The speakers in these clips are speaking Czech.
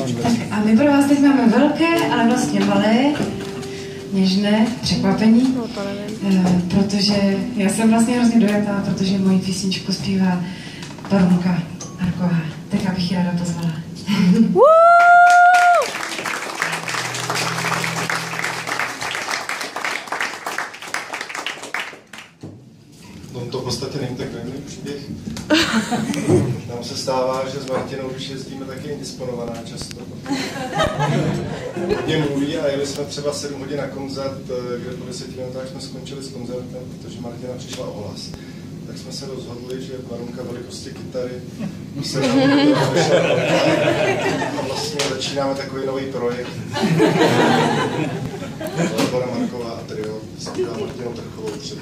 Tak a my pro vás teď máme velké, ale vlastně malé, něžné překvapení, protože já jsem vlastně hrozně dojatá, protože moji písničku zpívá Barunka Arková. Tak abych ji ráda pozvala. No to v podstatě není tak dojemný příběh. Nám se stává, že s Martinou, když jezdíme, tak je indisponovaná často. Hodně mluví a jeli jsme třeba 7 hodin na koncert, kde po 10 minutách jsme skončili s koncertem, protože Martina přišla o hlas. Tak jsme se rozhodli, že Barunka velikosti kytary se a vlastně začínáme takový nový projekt. Barbara Marková a trio zpívá Martinou Trchovou třeba.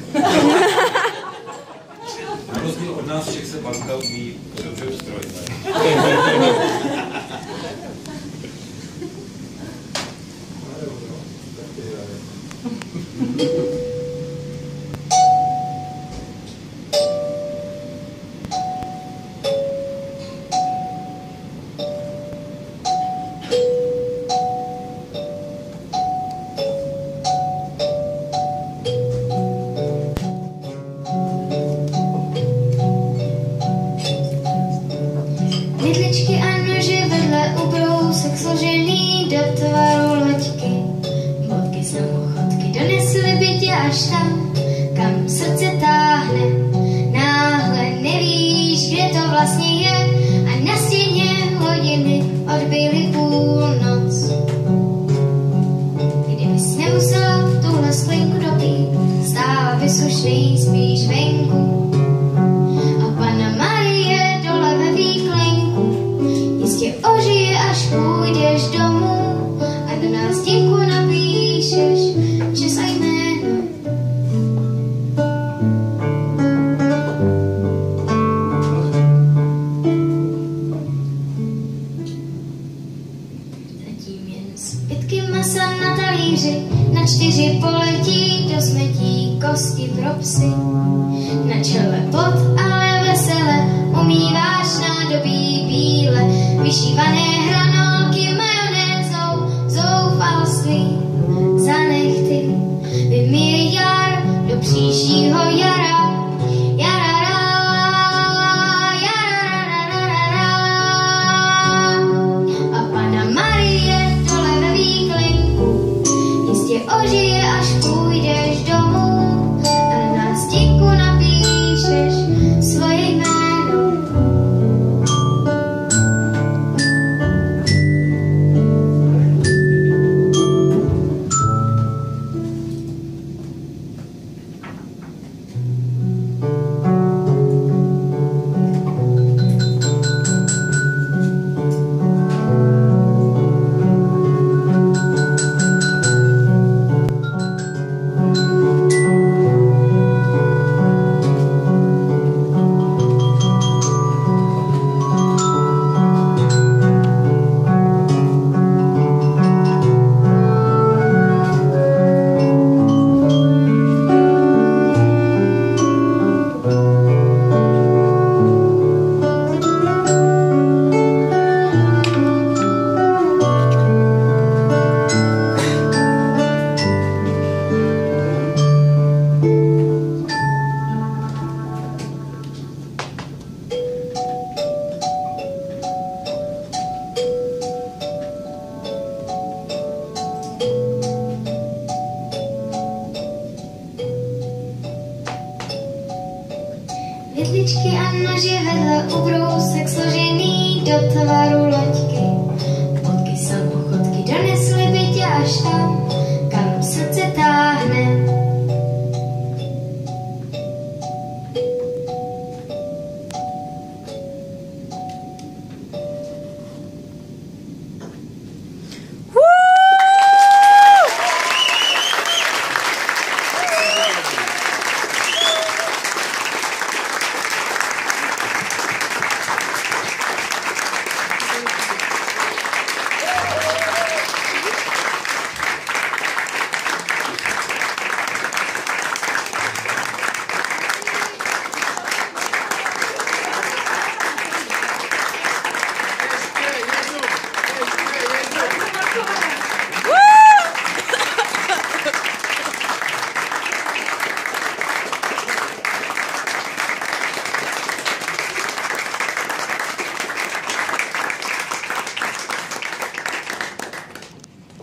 Na rozdíl od nás všech se Barunka umí dobře ustrojit. Vidličky a nože vedle ubrousek složený do tvaru loďky. Bodky samochodky donesly by tě až tam, kam srdce táhne. Náhle nevíš, kde to vlastně je a na stěně hodiny odbyly půlnoc. Kdybys nemusela tuhle sklinku dopít, stála bys už nejspíš venku. A Panna Marie dole ve výklenku jistě ožije, až půjdeš domů a do nástěnku napíšeš čes a jméno. Zatím jen zbytky masa na talíři, na 4 poletí do smetí kosti pro psy. Na čele pot, ale vesele umýváš nádobí bíle, vyšívané hranolky majonézou, zoufalství zanech ty. Vymíj jar do příštího jara. A Panna Marie dole ve výklenku jistě ožije, až půjdeš domů a na nástěnku napíšeš svoje jméno. Vidličky a nože vedle ubrousek složený do tvaru loďky. Bodky samochodky donesly by tě až tam,